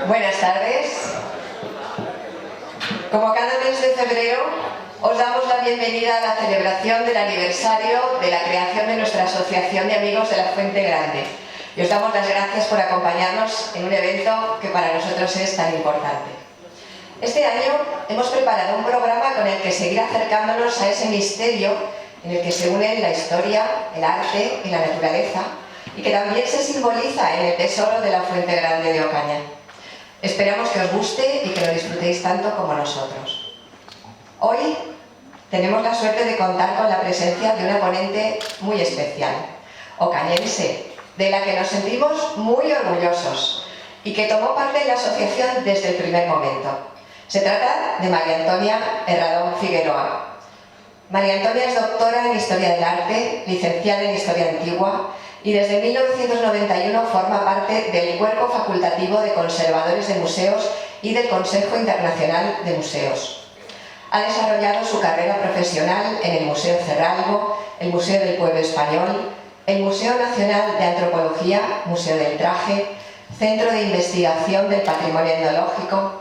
Buenas tardes. Como cada mes de febrero, os damos la bienvenida a la celebración del aniversario de la creación de nuestra Asociación de Amigos de la Fuente Grande. Y os damos las gracias por acompañarnos en un evento que para nosotros es tan importante. Este año hemos preparado un programa con el que seguir acercándonos a ese misterio en el que se unen la historia, el arte y la naturaleza, y que también se simboliza en el tesoro de la Fuente Grande de Ocaña. Esperamos que os guste y que lo disfrutéis tanto como nosotros. Hoy tenemos la suerte de contar con la presencia de una ponente muy especial, ocañense, de la que nos sentimos muy orgullosos y que tomó parte en la asociación desde el primer momento. Se trata de María Antonia Herradón Figueroa. María Antonia es doctora en Historia del Arte, licenciada en Historia Antigua y desde 1991 forma parte del Cuerpo Facultativo de Conservadores de Museos y del Consejo Internacional de Museos. Ha desarrollado su carrera profesional en el Museo Cerralbo, el Museo del Pueblo Español, el Museo Nacional de Antropología, Museo del Traje, Centro de Investigación del Patrimonio Etnológico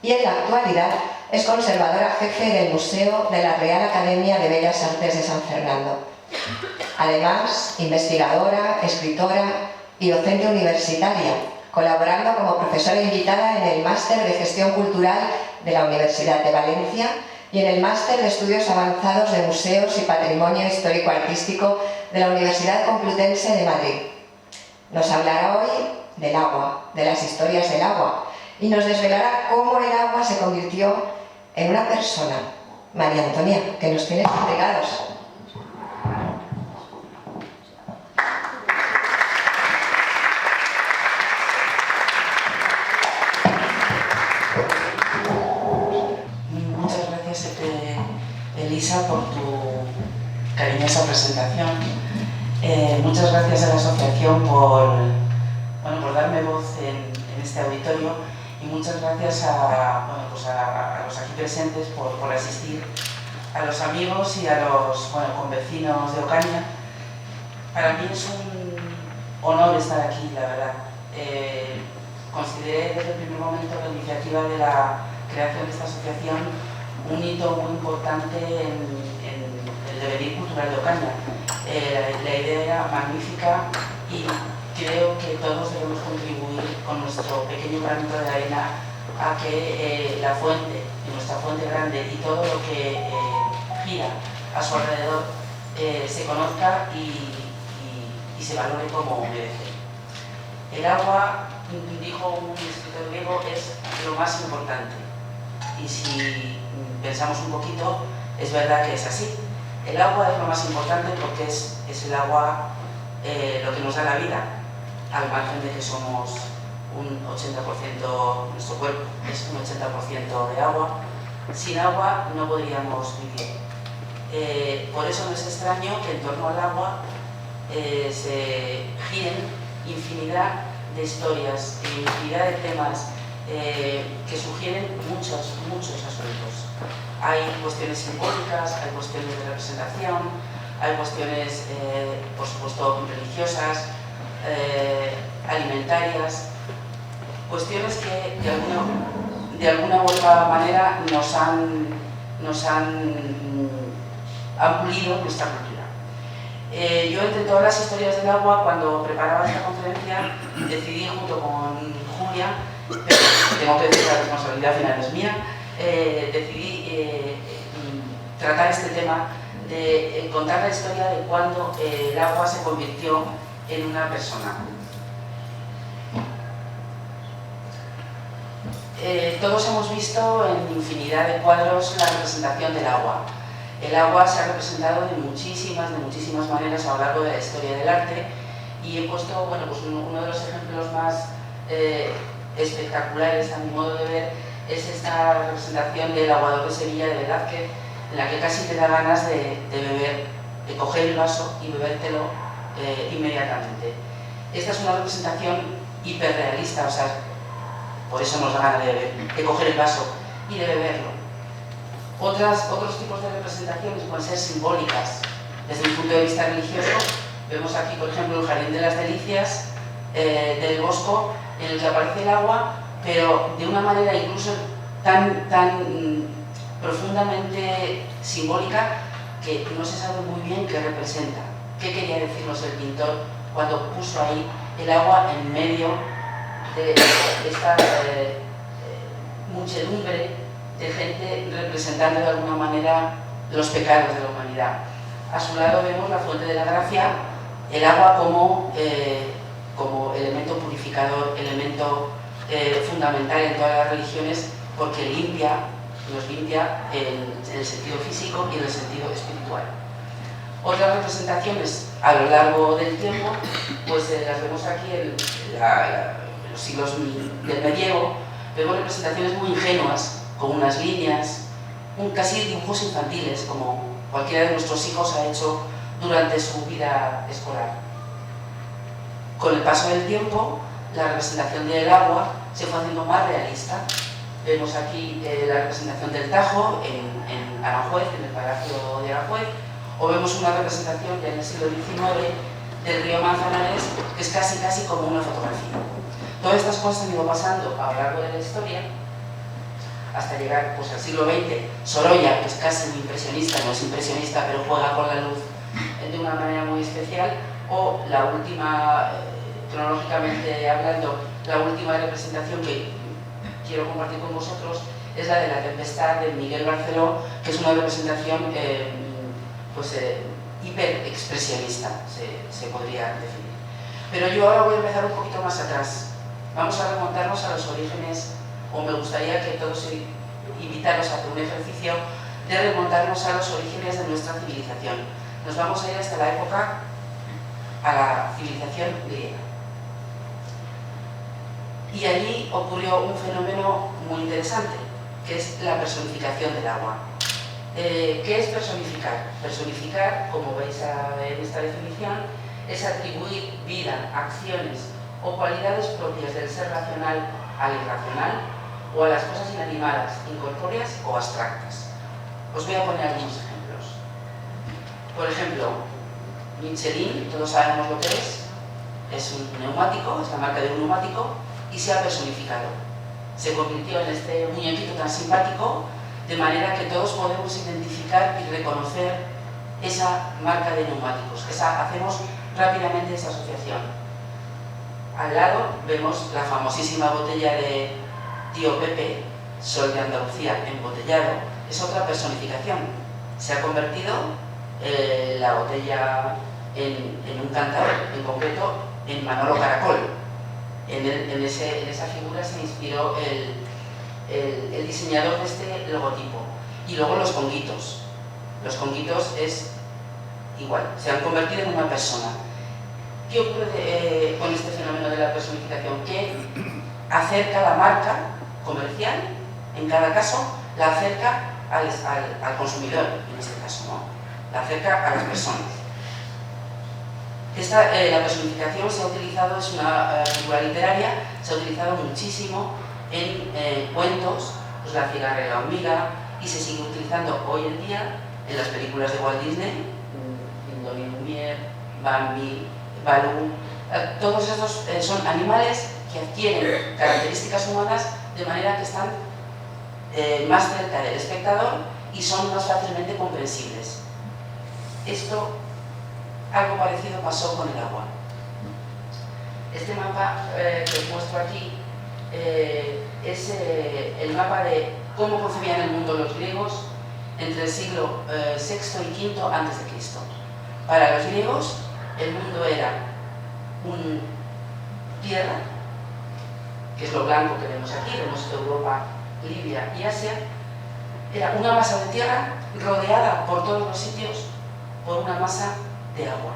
y en la actualidad es conservadora jefe del Museo de la Real Academia de Bellas Artes de San Fernando. Además, investigadora, escritora y docente universitaria, colaborando como profesora invitada en el Máster de Gestión Cultural de la Universidad de Valencia y en el Máster de Estudios Avanzados de Museos y Patrimonio Histórico-Artístico de la Universidad Complutense de Madrid. Nos hablará hoy del agua, de las historias del agua, y nos desvelará cómo el agua se convirtió en una persona. María Antonia, que nos tienes entregados. Muchas gracias, Elisa, por tu cariñosa presentación. Muchas gracias a la asociación por darme voz en este auditorio. Y muchas gracias a los aquí presentes por asistir, a los amigos y a los convecinos de Ocaña. Para mí es un honor estar aquí, la verdad. Consideré desde el primer momento la iniciativa de la creación de esta asociación un hito muy importante en el devenir cultural de Ocaña. La idea era magnífica y creo que todos debemos contribuir con nuestro pequeño granito de arena a que la fuente, nuestra fuente grande y todo lo que gira a su alrededor se conozca y se valore como merece. El agua, dijo un escritor griego, es lo más importante. Y si pensamos un poquito, es verdad que es así. El agua es lo más importante porque es el agua lo que nos da la vida, al margen de que somos un 80%, nuestro cuerpo es un 80% de agua. Sin agua no podríamos vivir. Por eso no es extraño que en torno al agua se giren infinidad de historias, infinidad de temas que sugieren muchos asuntos. Hay cuestiones simbólicas, hay cuestiones de representación, hay cuestiones, por supuesto, religiosas, alimentarias, cuestiones que de alguna u otra manera nos han pulido nuestra cultura. Yo, entre todas las historias del agua, cuando preparaba esta conferencia, decidí junto con Julia, tengo que decir que la responsabilidad final es mía, decidí tratar este tema de contar la historia de cuando el agua se convirtió en una persona. Todos hemos visto en infinidad de cuadros la representación del agua. El agua se ha representado de muchísimas maneras a lo largo de la historia del arte y he puesto uno de los ejemplos más espectaculares, a mi modo de ver, es esta representación del aguador de Sevilla de Velázquez, en la que casi te da ganas de beber, de coger el vaso y bebértelo inmediatamente. Esta es una representación hiperrealista, o sea, por eso nos da ganas de coger el vaso y de beberlo. Otros tipos de representaciones pueden ser simbólicas. Desde el punto de vista religioso, vemos aquí, por ejemplo, el Jardín de las Delicias del Bosco, en el que aparece el agua pero de una manera incluso tan profundamente simbólica que no se sabe muy bien qué representa. ¿Qué quería decirnos el pintor cuando puso ahí el agua en medio de esta muchedumbre de gente representando de alguna manera los pecados de la humanidad? A su lado vemos la fuente de la gracia, el agua como elemento purificador, elemento fundamental en todas las religiones, porque nos limpia en el sentido físico y en el sentido espiritual. Otras representaciones a lo largo del tiempo, pues las vemos aquí en los siglos del medievo. Vemos representaciones muy ingenuas, con unas líneas, casi dibujos infantiles, como cualquiera de nuestros hijos ha hecho durante su vida escolar. Con el paso del tiempo, la representación del agua se fue haciendo más realista. Vemos aquí la representación del Tajo en Aranjuez, en el Palacio de Aranjuez, o vemos una representación ya en el siglo XIX del río Manzanares, que es casi como una fotografía. Todas estas cosas han ido pasando a lo largo de la historia, hasta llegar pues, al siglo XX. Sorolla, que es casi un impresionista, no es impresionista, pero juega con la luz de una manera muy especial, o la última, cronológicamente hablando, la última representación que quiero compartir con vosotros es la de la Tempestad de Miguel Barceló, que es una representación hiperexpresionista, se podría definir. Pero yo ahora voy a empezar un poquito más atrás. Vamos a remontarnos a los orígenes, o me gustaría que todos invitaros a hacer un ejercicio de remontarnos a los orígenes de nuestra civilización. Nos vamos a ir hasta la época, a la civilización griega. Y allí ocurrió un fenómeno muy interesante, que es la personificación del agua. ¿Qué es personificar? Personificar, como veis en esta definición, es atribuir vida, acciones o cualidades propias del ser racional al irracional o a las cosas inanimadas, incorpóreas o abstractas. Os voy a poner algunos ejemplos. Por ejemplo, Michelin, todos sabemos lo que es un neumático, es la marca de un neumático, y se ha personificado. Se convirtió en este muñequito tan simpático, de manera que todos podemos identificar y reconocer esa marca de neumáticos. Hacemos rápidamente esa asociación. Al lado vemos la famosísima botella de Tío Pepe, Sol de Andalucía embotellado. Es otra personificación. Se ha convertido la botella en un cantador, en concreto en Manolo Caracol. En esa figura se inspiró el diseñador de este logotipo. Y luego los conguitos. Los conguitos es igual, se han convertido en una persona. ¿Qué ocurre con este fenómeno de la personificación? Que acerca la marca comercial, en cada caso, la acerca al consumidor, en este caso, ¿no? La acerca a las personas. La personificación se ha utilizado, es una figura literaria, se ha utilizado muchísimo en cuentos, pues La cigarra y la hormiga, y se sigue utilizando hoy en día en las películas de Walt Disney, Indoni Lumière, Bambi, Baloo. Todos estos son animales que adquieren características humanas de manera que están más cerca del espectador y son más fácilmente comprensibles. Algo parecido pasó con el agua. Este mapa que os muestro aquí es el mapa de cómo concebían el mundo los griegos entre el siglo VI y V a.C. Para los griegos, el mundo era tierra, que es lo blanco que vemos aquí, vemos Europa, Libia y Asia. Era una masa de tierra rodeada por todos los sitios por una masa de agua.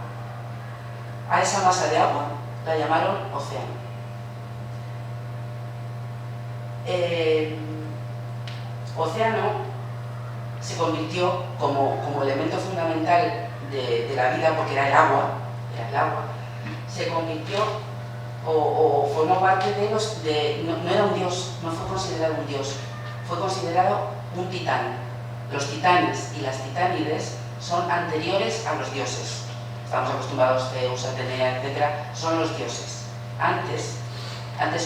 A esa masa de agua la llamaron océano. Océano se convirtió como elemento fundamental de la vida, porque era el agua, se convirtió o formó parte no era un dios, no fue considerado un dios, fue considerado un titán. Los titanes y las titánides son anteriores a los dioses. Estamos acostumbrados a Zeus, Atenea, etc. Son los dioses. Antes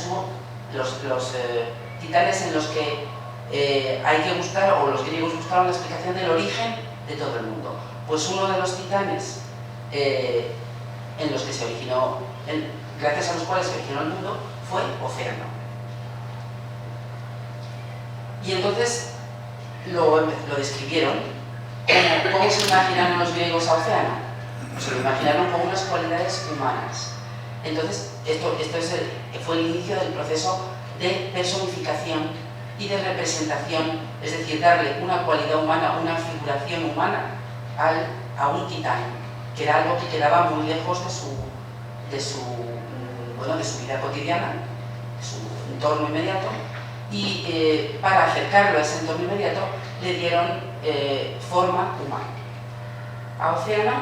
hubo los titanes en los que hay que buscar, o los griegos buscaron la explicación del origen de todo el mundo. Pues uno de los titanes en los que se originó, gracias a los cuales se originó el mundo, fue Océano. Y entonces lo describieron. ¿Cómo se imaginaron los griegos a Océano? Se lo imaginaron con unas cualidades humanas. Entonces, esto fue el inicio del proceso de personificación y de representación, es decir, darle una cualidad humana, una figuración humana a un titán, que era algo que quedaba muy lejos de su vida cotidiana, de su entorno inmediato, y para acercarlo a ese entorno inmediato le dieron forma humana. A Océano,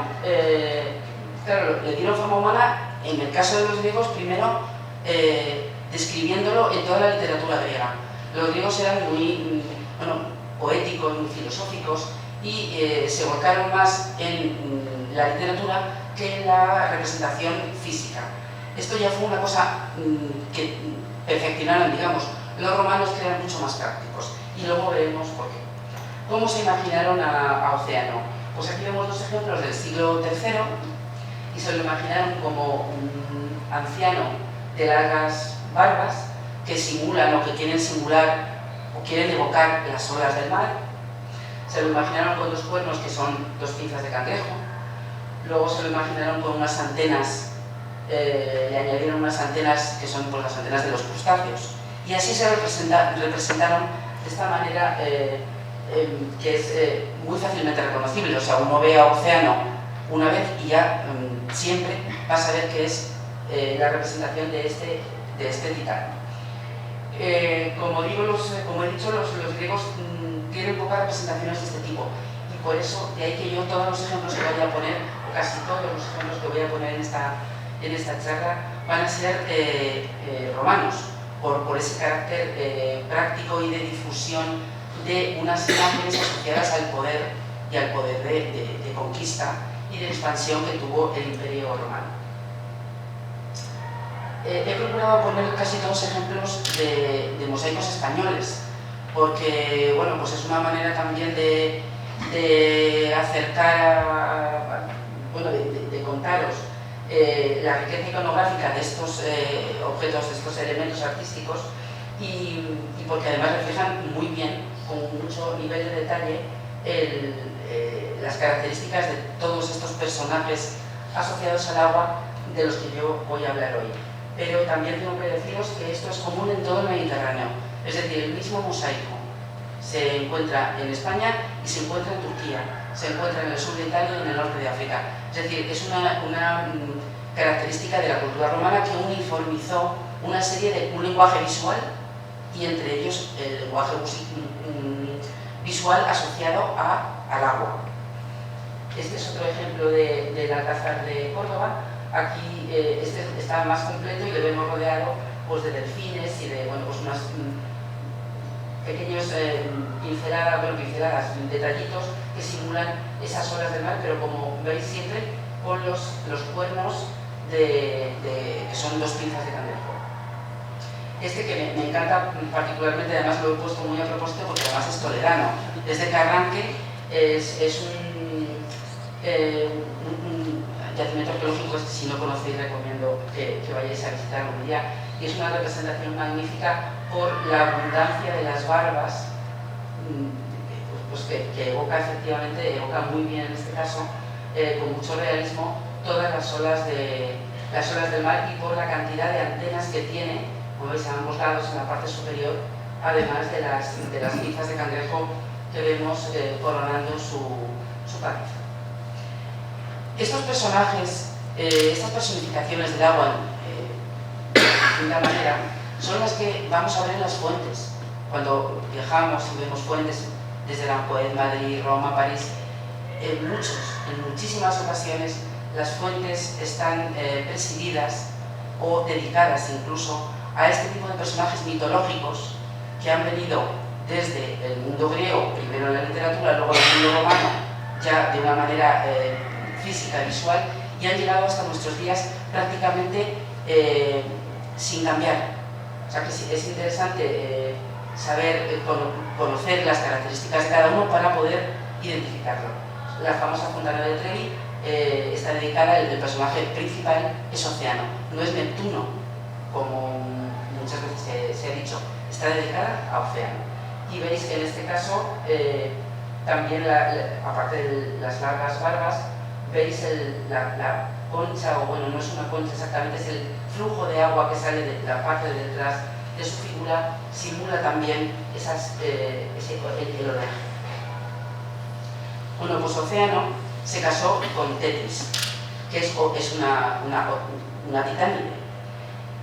claro, le dieron forma humana, en el caso de los griegos, primero describiéndolo en toda la literatura griega. Los griegos eran muy poéticos, muy filosóficos, y se volcaron más en la literatura que en la representación física. Esto ya fue una cosa que perfeccionaron, digamos. Los romanos, que eran mucho más prácticos, y luego veremos por qué. ¿Cómo se imaginaron a Océano? Pues aquí vemos dos ejemplos del siglo III, y se lo imaginaron como un anciano de largas barbas que simulan o que quieren simular o quieren evocar las olas del mar. Se lo imaginaron con dos cuernos que son dos pinzas de cangrejo. Luego se lo imaginaron con unas antenas, le añadieron unas antenas que son pues, las antenas de los crustáceos. Y así se representaron de esta manera que es muy fácilmente reconocible. O sea, uno ve a Océano una vez y ya siempre va a saber que es la representación de este titán. Como he dicho, los griegos tienen pocas representaciones de este tipo, y por eso de ahí que yo todos los ejemplos que voy a poner, o casi todos los ejemplos que voy a poner en esta charla, van a ser romanos, por ese carácter práctico y de difusión de unas imágenes asociadas al poder y al poder de conquista y de expansión que tuvo el Imperio Romano. He procurado poner casi todos ejemplos de mosaicos españoles, porque bueno, pues es una manera también de acercar, de contaros la riqueza iconográfica de estos objetos, de estos elementos artísticos, y porque además reflejan muy bien, con mucho nivel de detalle, las características de todos estos personajes asociados al agua de los que yo voy a hablar hoy. Pero también tengo que deciros que esto es común en todo el Mediterráneo, es decir, el mismo mosaico se encuentra en España y se encuentra en Turquía, se encuentra en el sur de Italia y en el norte de África. Es decir, es una característica de la cultura romana que uniformizó una serie de un lenguaje visual, y entre ellos el lenguaje visual asociado al agua. Este es otro ejemplo del Alcázar de Córdoba. Aquí este está más completo y le vemos rodeado pues, de delfines y de unas pequeños pinceladas, detallitos que simulan esas olas del mar, pero como veis siempre con los cuernos que son dos pinzas de cangrejo. Este que me encanta particularmente, además lo he puesto muy a propósito porque además es toledano. Desde que arranque es un yacimiento arqueológico que si no conocéis recomiendo que vayáis a visitar un día, y es una representación magnífica por la abundancia de las barbas, pues que evoca muy bien en este caso, con mucho realismo, todas las olas del mar, y por la cantidad de antenas que tiene, como veis a ambos lados en la parte superior, además de las pinzas de cangrejo que vemos coronando su cabeza. Estos personajes, estas personificaciones del agua, de distinta manera, son las que vamos a ver en las fuentes. Cuando viajamos y vemos fuentes desde Aranjuez, Madrid, Roma, París, en muchísimas ocasiones las fuentes están presididas o dedicadas incluso a este tipo de personajes mitológicos que han venido desde el mundo griego, primero en la literatura, luego en el mundo romano, ya de una manera física, visual, y han llegado hasta nuestros días prácticamente sin cambiar. O sea que sí, es interesante saber, conocer las características de cada uno para poder identificarlo. La famosa Fontana de Trevi está dedicada, el personaje principal es Océano, no es Neptuno, como muchas veces se ha dicho, está dedicada a Océano. Y veis que en este caso, también, aparte de las largas barbas, veis la concha, o bueno, no es una concha exactamente, es el flujo de agua que sale de la parte de detrás de su figura, simula también el oleaje. Bueno, pues Océano se casó con Tetis, que es una titánide,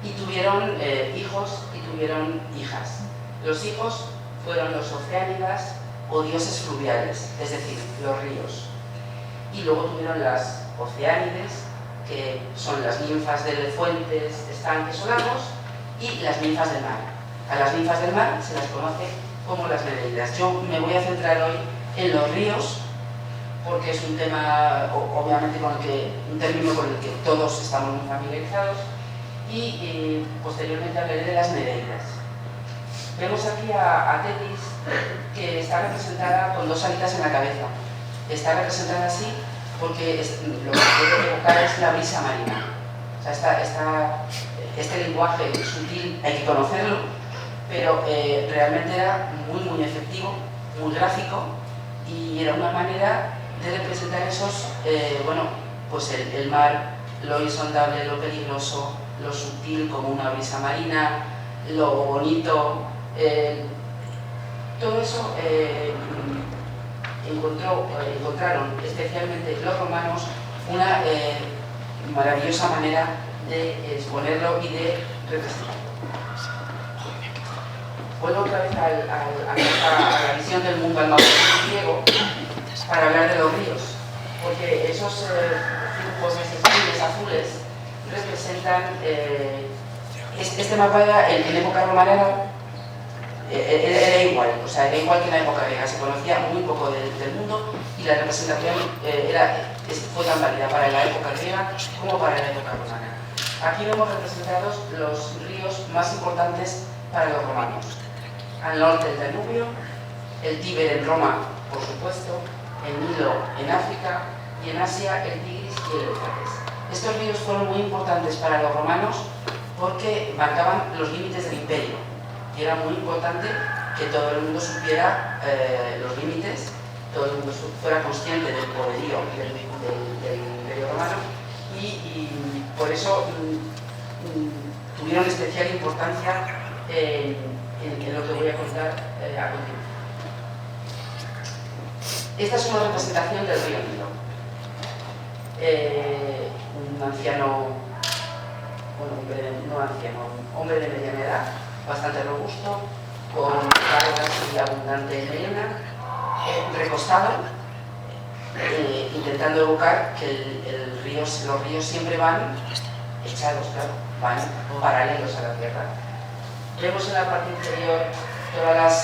y tuvieron hijos y tuvieron hijas. Los hijos fueron los Oceánidas o dioses fluviales, es decir, los ríos. Y luego tuvieron las Oceánides, que son las ninfas de fuentes, estanques o lagos, y las ninfas del mar. A las ninfas del mar se las conoce como las Nereidas. Yo me voy a centrar hoy en los ríos, porque es un tema, obviamente, un término con el que todos estamos muy familiarizados, y posteriormente hablaré de las Nereidas. Vemos aquí a Tetis, que está representada con dos alitas en la cabeza. Está representada así porque lo que quiere evocar es la brisa marina. O sea, este lenguaje sutil hay que conocerlo, pero realmente era muy efectivo, muy gráfico, y era una manera de representar esos, pues el mar, lo insondable, lo peligroso, lo sutil como una brisa marina, lo bonito, todo eso encontraron especialmente los romanos una maravillosa manera de exponerlo y de representarlo. Vuelvo otra vez a la visión del mundo al mapa griego para hablar de los ríos, porque esos flujos, esos azules representan, este mapa era, en época romana era igual, o sea, era igual que en la época griega, se conocía muy poco del mundo, y la representación fue tan válida para la época griega como para la época romana. Aquí vemos representados los ríos más importantes para los romanos. Al norte el Danubio, el Tíber en Roma, por supuesto, el Nilo en África, y en Asia el Tigris y el Éufrates. Estos ríos fueron muy importantes para los romanos porque marcaban los límites del imperio, y era muy importante que todo el mundo supiera los límites, todo el mundo fuera consciente del poderío del imperio romano, y por eso tuvieron especial importancia en lo que voy a contar a continuación. Esta es una representación del río Nilo. Un anciano, un hombre de mediana edad, bastante robusto, con largas y abundante melena, recostado, intentando evocar que los ríos siempre van echados, claro, van paralelos a la tierra. Vemos en la parte inferior todas las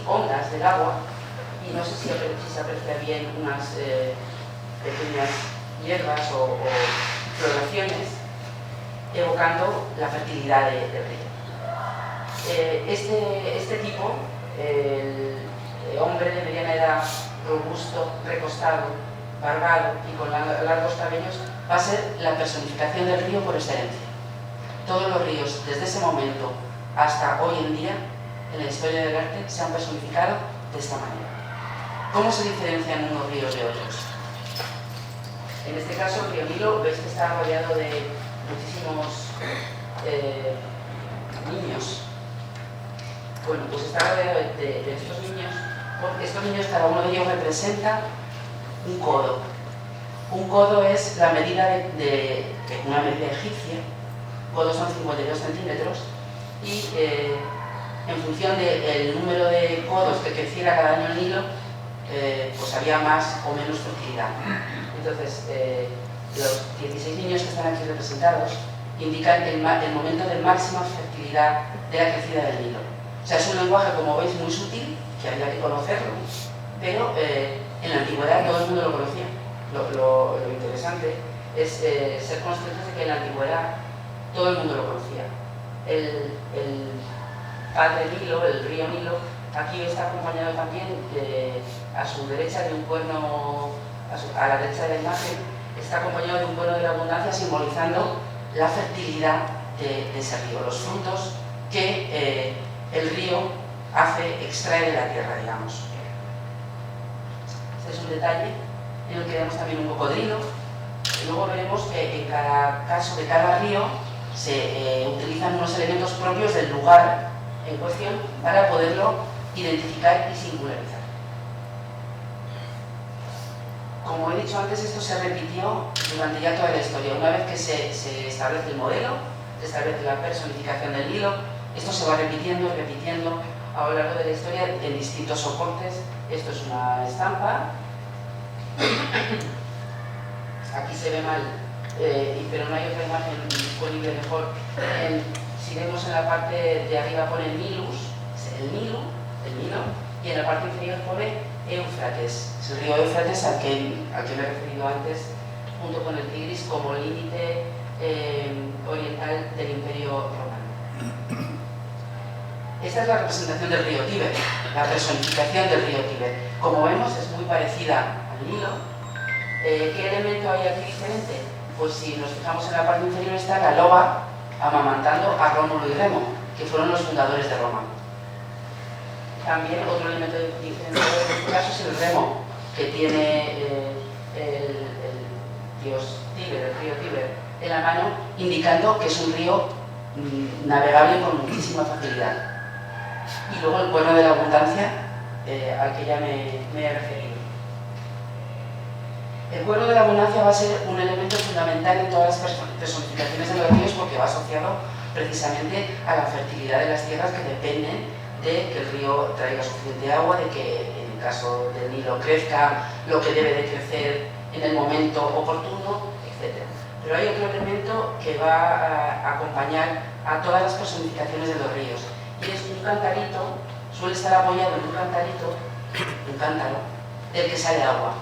ondas del agua, y no sé si se aprecia bien unas pequeñas hierbas o floraciones, evocando la fertilidad del río. Este tipo, el hombre de mediana edad, robusto, recostado, barbado y con largos cabellos, va a ser la personificación del río por excelencia. Todos los ríos, desde ese momento hasta hoy en día, en la historia del arte, se han personificado de esta manera. ¿Cómo se diferencian unos ríos de otros? En este caso, el río Nilo, veis que está rodeado de muchísimos niños. Bueno, pues está rodeado de estos niños, porque estos niños, cada uno de ellos representa un codo. Un codo es la medida de una medida egipcia. Codos son 52 centímetros, y en función del número de codos que creciera cada año el Nilo, pues había más o menos fertilidad. Entonces, los 16 niños que están aquí representados indican el momento de máxima fertilidad de la crecida del Nilo. O sea, es un lenguaje, como veis, muy sutil, que había que conocerlo, pero en la antigüedad todo el mundo lo conocía. Lo interesante es ser conscientes de que en la antigüedad todo el mundo lo conocía. El padre Nilo, el río Nilo, aquí está acompañado también a su derecha de un cuerno, a la derecha de la imagen, está acompañado de un cuerno de la abundancia simbolizando la fertilidad de ese río, los frutos que el río extrae de la tierra, digamos. Este es un detalle en el que vemos también un cocodrilo. Y luego veremos que en cada caso de cada río se utilizan unos elementos propios del lugar en cuestión para poderlo identificar y singularizar. Como he dicho antes, esto se repitió durante ya toda la historia. Una vez que se establece el modelo, se establece la personificación del Nilo, esto se va repitiendo y repitiendo a lo largo de la historia en distintos soportes. Esto es una estampa. Aquí se ve mal, pero no hay otra imagen disponible mejor. Si vemos en la parte de arriba pone Nilus, el Nilo, y en la parte inferior pone Éufrates, es el río Éufrates al que me he referido antes, junto con el Tigris como límite oriental del Imperio Romano. Esta es la representación del río Tíber, la personificación del río Tíber. Como vemos, es muy parecida al Nilo. ¿Qué elemento hay aquí diferente? Pues si nos fijamos en la parte inferior está la loba amamantando a Rómulo y Remo, que fueron los fundadores de Roma. También otro elemento diferente en este caso es el remo, que tiene el dios Tíber, el río Tíber, en la mano, indicando que es un río navegable con muchísima facilidad. Y luego el cuerno de la abundancia, al que ya me he referido. El cuerno de la abundancia va a ser un elemento fundamental en todas las personificaciones de los ríos porque va asociado precisamente a la fertilidad de las tierras que dependen de que el río traiga suficiente agua, de que en el caso del Nilo crezca lo que debe de crecer en el momento oportuno, etc. Pero hay otro elemento que va a acompañar a todas las personificaciones de los ríos y es un cantarito, suele estar apoyado en un cantarito, un cántaro, del que sale agua.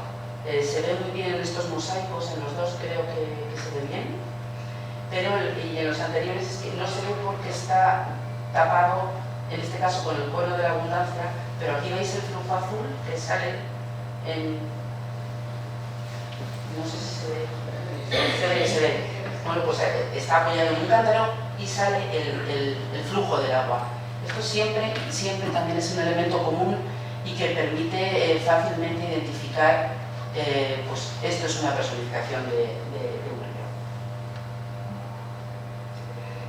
Se ve muy bien en estos mosaicos, en los dos creo que se ve bien, pero y en los anteriores es que no se ve porque está tapado, en este caso con el cuerno de la abundancia, pero aquí veis el flujo azul que sale en... no sé si se ve. Bueno, pues está apoyado en un cántaro y sale el flujo del agua. Esto siempre también es un elemento común y que permite fácilmente identificar pues esto es una personificación de un río.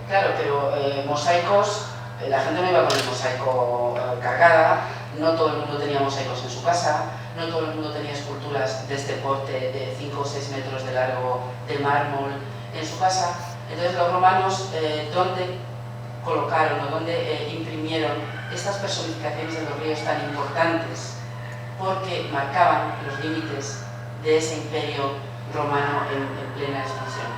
Claro, pero mosaicos, la gente no iba con el mosaico cargada, no todo el mundo tenía mosaicos en su casa, no todo el mundo tenía esculturas de este porte de 5 o 6 metros de largo de mármol en su casa. Entonces los romanos, ¿dónde colocaron o dónde imprimieron estas personificaciones de los ríos tan importantes? Porque marcaban los límites de ese imperio romano en plena expansión.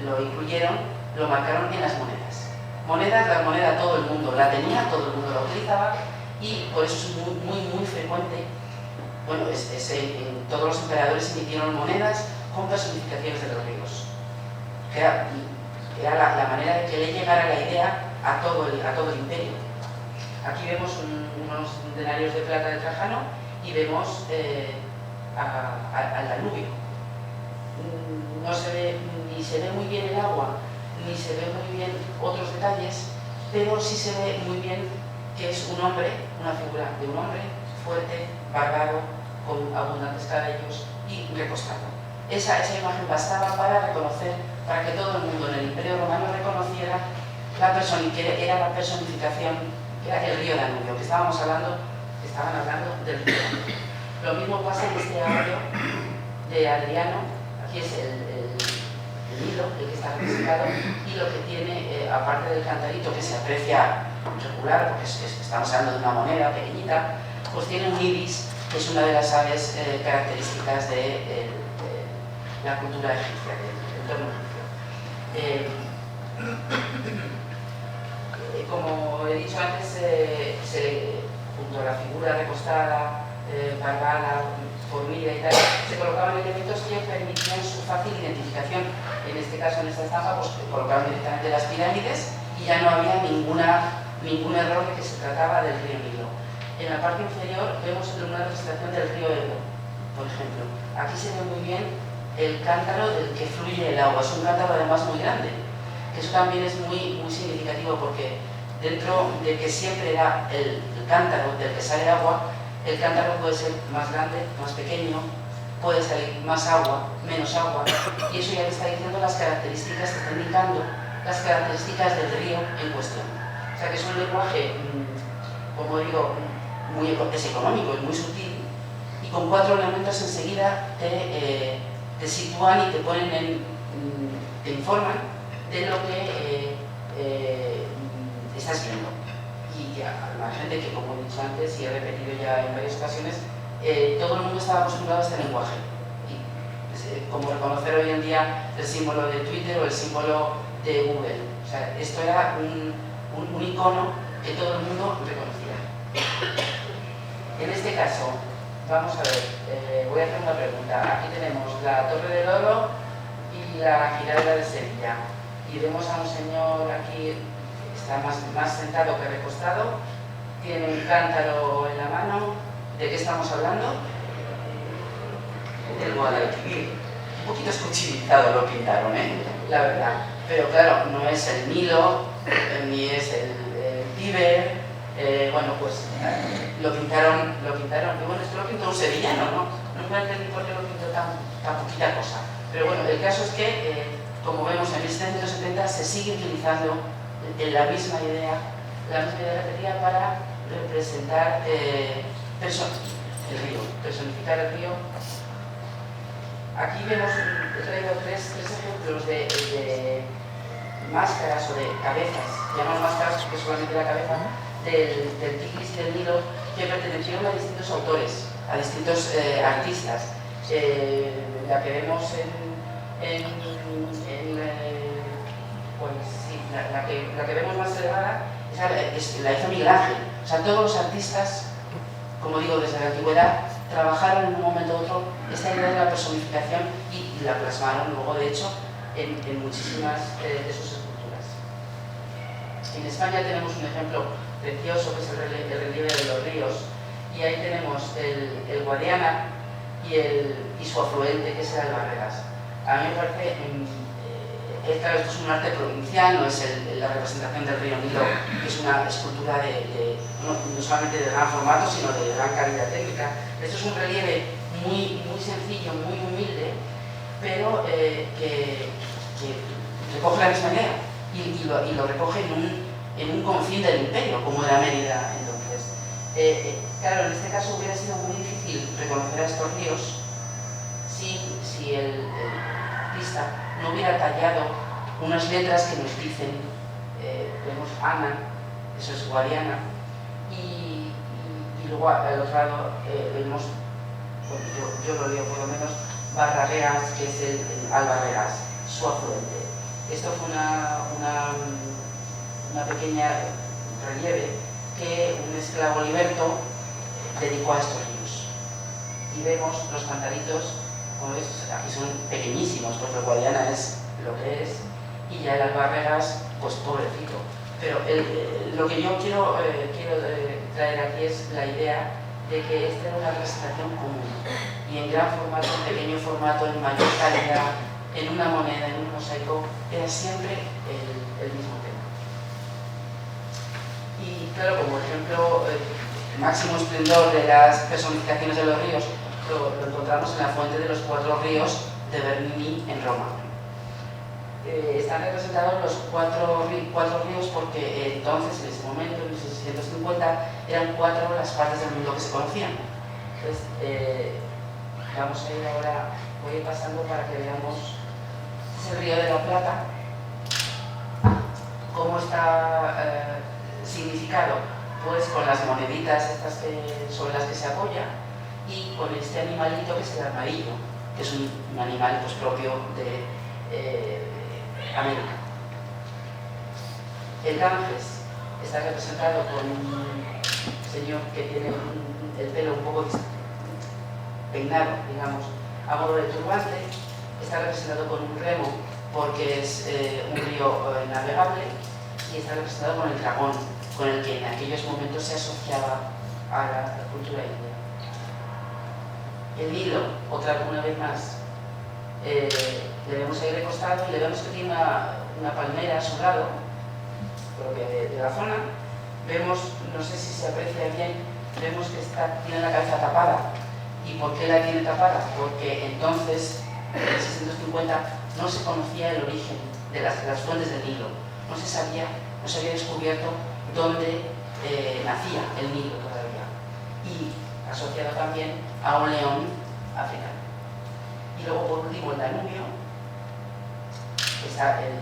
Lo incluyeron, lo marcaron en las monedas. La moneda todo el mundo la tenía, todo el mundo la utilizaba y por eso es muy frecuente. Bueno, todos los emperadores emitieron monedas con personificaciones de los ríos. Era la manera de que le llegara la idea a todo el imperio. Aquí vemos unos denarios de plata de Trajano y vemos al Danubio. No se ve, ni se ve muy bien el agua, ni se ve muy bien otros detalles, pero sí se ve muy bien que es un hombre, una figura de un hombre fuerte, barbado, con abundantes cabellos y recostado. Esa imagen bastaba para reconocer, para que todo el mundo en el Imperio Romano reconociera que era la personificación, que era el río Danubio, que estaban hablando del río Danubio. Lo mismo pasa en este audio de Adriano, aquí es el Nilo, el que está representado, y lo que tiene, aparte del cantarito que se aprecia regular, porque estamos hablando de una moneda pequeñita, pues tiene un ibis, que es una de las aves características de la cultura egipcia, del entorno egipcio. Como he dicho antes, junto a la figura recostada, barbada, formilla y tal, se colocaban elementos que permitían su fácil identificación. En este caso, en esta estampa, pues colocaban directamente las pirámides y ya no había ningún error de que se trataba del río Nilo. En la parte inferior vemos una representación del río Ebro, por ejemplo. Aquí se ve muy bien el cántaro del que fluye el agua. Es un cántaro además muy grande, que eso también es muy significativo, porque dentro de que siempre era el cántaro del que sale agua, el cántaro puede ser más grande, más pequeño, puede salir más agua, menos agua, y eso ya le está diciendo las características, está indicando las características del río en cuestión. O sea que es un lenguaje, como digo, es económico, es muy sutil, y con 4 elementos enseguida te sitúan y te ponen te informan de lo que estás viendo. Y la gente que, como he dicho antes y he repetido ya en varias ocasiones, todo el mundo estaba acostumbrado a este lenguaje. Y, como reconocer hoy en día el símbolo de Twitter o el símbolo de Google. O sea, esto era un icono que todo el mundo reconocía. En este caso, vamos a ver, voy a hacer una pregunta. Aquí tenemos la Torre del Oro y la Giralda de Sevilla. Y vemos a un señor aquí, está más sentado que recostado, tiene un cántaro en la mano. ¿De qué estamos hablando? Del Guadalquivir. Un poquito escuchillizado lo pintaron, la verdad. Pero claro, no es el Nilo, ni es el Tíber. Bueno, pues lo pintaron, que bueno, esto lo pintó un sevillano, ¿no? Nunca entendí por qué lo pintó tan poquita cosa. Pero bueno, el caso es que, como vemos en 1770, se sigue utilizando la misma idea repetida para representar el río, personificar el río. Aquí vemos, he traído tres ejemplos de máscaras o de cabezas, llaman máscaras porque solamente la cabeza, del Tigris y del Nilo, que pertenecieron a distintos autores, a distintos artistas. La que vemos la que vemos más elevada la hizo Miguel Ángel. O sea, todos los artistas, como digo, desde la antigüedad, trabajaron en un momento u otro esta idea de la personificación y la plasmaron luego, de hecho, en muchísimas de sus esculturas. En España tenemos un ejemplo precioso que es el relieve de los ríos, y ahí tenemos el Guadiana y su afluente, que es el Albarreras. A mí me parece, claro, esto es un arte provincial, no es la representación del río Nilo, que es una escultura no solamente de gran formato, sino de gran calidad técnica. Esto es un relieve muy sencillo, muy humilde, pero que recoge la misma idea y lo recoge en un confín del imperio, como era Mérida entonces. Claro, en este caso hubiera sido muy difícil reconocer a estos ríos si el artista no hubiera tallado unas letras que nos dicen, vemos Ana, eso es Guadiana, y luego al otro lado vemos, bueno, yo lo leo por lo menos, Barragueras, que es el Albarreras, su afluente. Esto fue una pequeña relieve que un esclavo liberto dedicó a estos ríos. Y vemos los cantaritos, como ves, aquí son pequeñísimos, porque el Guadiana es lo que es, y ya el Albarreras, pues pobrecito. Pero lo que yo quiero traer aquí es la idea de que esta era una representación común, y en gran formato, en pequeño formato, en mayor calidad, en una moneda, en un mosaico, era siempre el mismo tema. Y claro, como ejemplo, el máximo esplendor de las personificaciones de los ríos lo encontramos en la fuente de los 4 ríos de Bernini en Roma. Están representados los 4 ríos porque entonces, en ese momento, en 1650, eran 4 las partes del mundo que se conocían. Entonces, vamos a ir ahora, voy a ir pasando para que veamos el río de la Plata, cómo está significado, pues con las moneditas estas sobre las que se apoya, y con este animalito que es el armadillo, que es un animal pues propio de América. El Ganges está representado con un señor que tiene el pelo un poco peinado, digamos, a modo de turbante. Está representado con un remo porque es un río navegable, y está representado con el dragón, con el que en aquellos momentos se asociaba a la cultura india. El Nilo, una vez más, le vemos ahí recostado y le vemos que tiene una palmera a su lado, propia de la zona. Vemos, no sé si se aprecia bien, vemos que tiene la cabeza tapada. ¿Y por qué la tiene tapada? Porque entonces, en el 650, no se conocía el origen de las fuentes del Nilo. No se había descubierto dónde nacía el Nilo todavía. Y asociado también a un león africano. Y luego, por último, el Danubio. Está el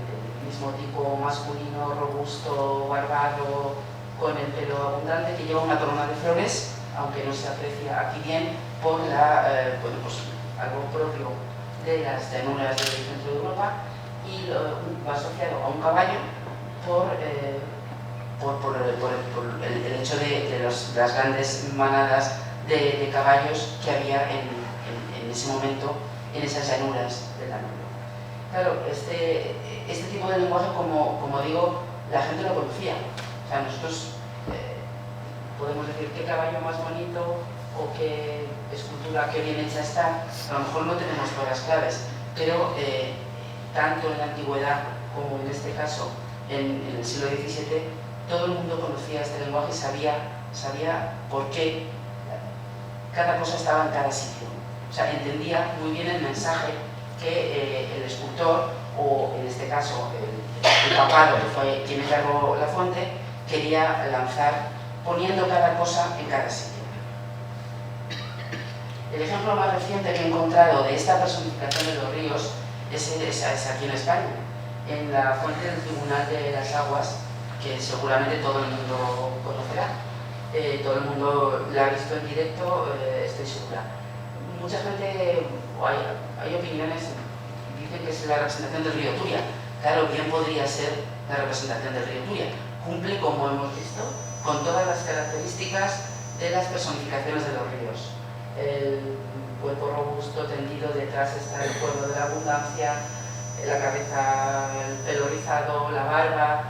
mismo tipo masculino, robusto, barbado, con el pelo abundante, que lleva una corona de flores, aunque no se aprecia aquí bien, por algo propio de las llanuras del centro de Europa, y va asociado a un caballo por el hecho de las grandes manadas de caballos que había en ese momento en esas llanuras del Danubio. Claro, este tipo de lenguaje, como digo, la gente lo conocía. O sea, nosotros podemos decir qué caballo más bonito o qué escultura, qué bien hecha está. A lo mejor no tenemos todas las claves, pero tanto en la antigüedad como en este caso en el siglo XVII, todo el mundo conocía este lenguaje y sabía por qué cada cosa estaba en cada sitio. O sea, entendía muy bien el mensaje que el escultor, o en este caso el tapado, que fue quien encargó la fuente, quería lanzar, poniendo cada cosa en cada sitio. El ejemplo más reciente que he encontrado de esta personificación de los ríos es aquí en España, en la fuente del Tribunal de las Aguas, que seguramente todo el mundo conocerá. Todo el mundo la ha visto en directo, estoy segura. Mucha gente, hay opiniones, dicen que es la representación del río Turia. Claro, bien podría ser la representación del río Turia. Cumple, como hemos visto, con todas las características de las personificaciones de los ríos. El cuerpo robusto, tendido, detrás está el cuerno de la abundancia, la cabeza, el pelo rizado, la barba,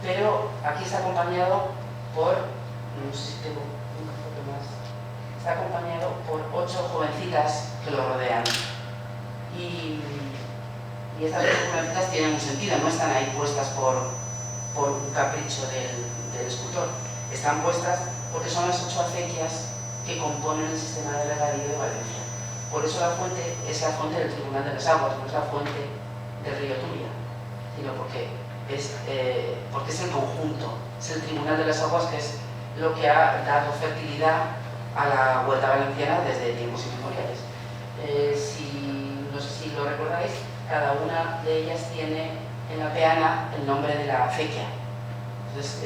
pero aquí está acompañado por, no sé si tengo una foto más, está acompañado por 8 jovencitas que lo rodean. Y estas 8 jovencitas tienen un sentido, no están ahí puestas por un capricho del escultor, están puestas porque son las 8 acequias que componen el sistema de regadío de Valencia. Por eso la fuente es la fuente del Tribunal de las Aguas, no es la fuente del río Turia, sino porque es el conjunto, es el Tribunal de las Aguas, que es lo que ha dado fertilidad a la Huerta Valenciana desde tiempos inmemoriales. No sé si lo recordáis, cada una de ellas tiene en la peana el nombre de la acequia. Entonces,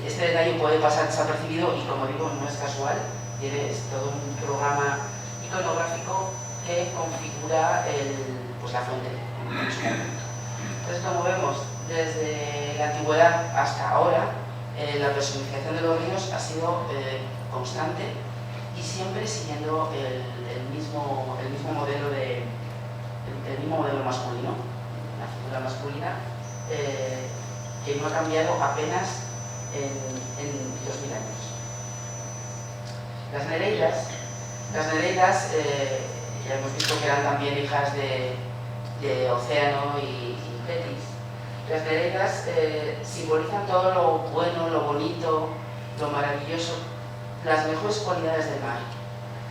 este detalle puede pasar desapercibido y, como digo, no es casual, es todo un programa iconográfico que configura la fuente en su momento. Entonces, como vemos, desde la antigüedad hasta ahora, la personificación de los ríos ha sido constante y siempre siguiendo el mismo modelo masculino, la figura masculina, que no ha cambiado apenas en 2000 años. Las Nereidas, ya hemos visto que eran también hijas de Océano y Tetis. Las Nereidas simbolizan todo lo bueno, lo bonito, lo maravilloso, las mejores cualidades del mar.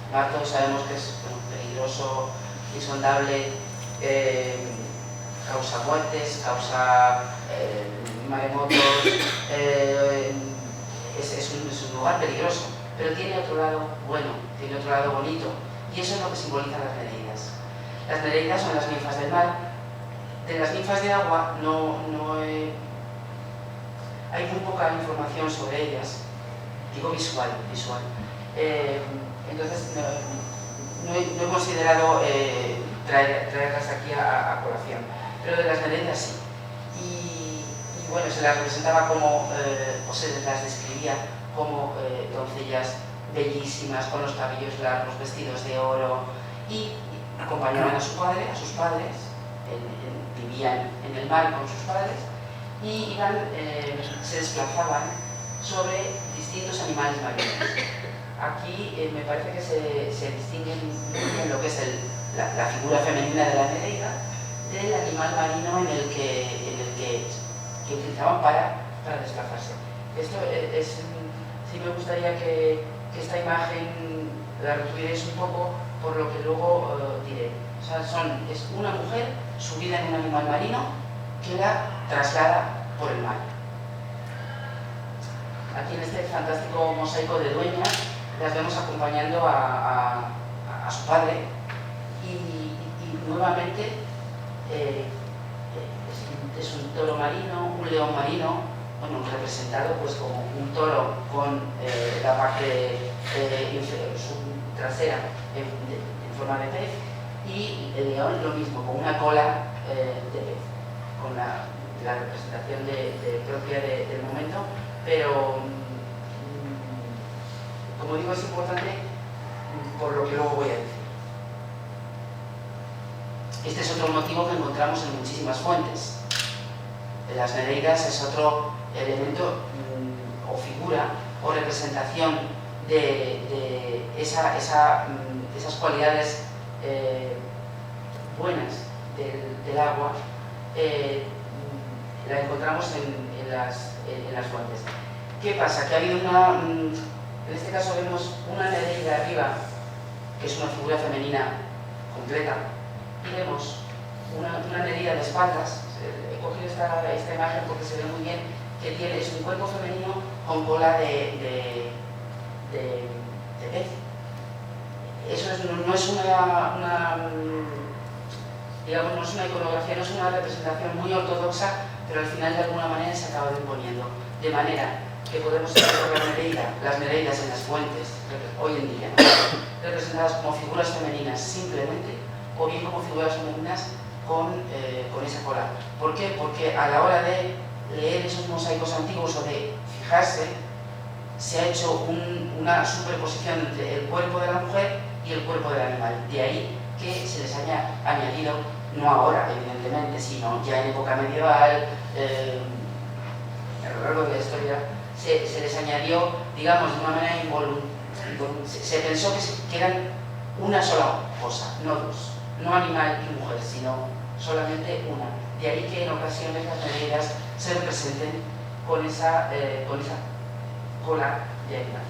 El mar todos sabemos que es peligroso, insondable, causa muertes, causa maremotos, es un lugar peligroso, pero tiene otro lado bueno, tiene otro lado bonito, y eso es lo que simbolizan las Nereidas. Las Nereidas son las ninfas del mar. De las ninfas de agua hay muy poca información sobre ellas, digo visual. Entonces no he considerado traerlas aquí a colación, pero de las Nereidas sí. Y bueno, se las representaba como, o se las describía como doncellas bellísimas, con los cabellos largos, vestidos de oro, y acompañaban a sus padres, vivían en el mar con sus padres, y se desplazaban sobre distintos animales marinos. Aquí me parece que se distingue muy bien lo que es la figura femenina de la Nereida del animal marino en el que utilizaban para desplazarse. Esto sí me gustaría que esta imagen la retuvierais un poco por lo que luego diré. O sea, es una mujer subida en un animal marino que la traslada por el mar. Aquí en este fantástico mosaico de dueñas las vemos acompañando a su padre y nuevamente es un toro marino, un león marino, bueno, representado pues como un toro con la parte trasera en forma de pez, y el león lo mismo, con una cola de pez, con la representación propia del momento, pero como digo, es importante por lo que luego voy a decir. Este es otro motivo que encontramos en muchísimas fuentes. Las Nereidas es otro elemento o figura o representación de esas cualidades buenas del agua. La encontramos en las fuentes. ¿Qué pasa? Que ha habido en este caso vemos una Nereida arriba, que es una figura femenina completa, y vemos una Nereida de espaldas. He cogido esta imagen porque se ve muy bien que es un cuerpo femenino con cola de pez. Eso no es digamos, no es una iconografía, no es una representación muy ortodoxa, pero al final de alguna manera se acaba imponiendo. De manera que podemos encontrar las Nereidas en las fuentes, hoy en día, representadas como figuras femeninas simplemente, o bien como figuras femeninas con esa cola. ¿Por qué? Porque a la hora de leer esos mosaicos antiguos o de fijarse, se ha hecho una superposición entre el cuerpo de la mujer y el cuerpo del animal. De ahí que se les haya añadido, no ahora evidentemente, sino ya en época medieval, a lo largo de la historia, se les añadió, digamos, de una manera involuntaria. Se pensó que eran una sola cosa, no dos, no animal y mujer, sino solamente una. De ahí que en ocasiones las Nereidas se representen con esa cola de animal.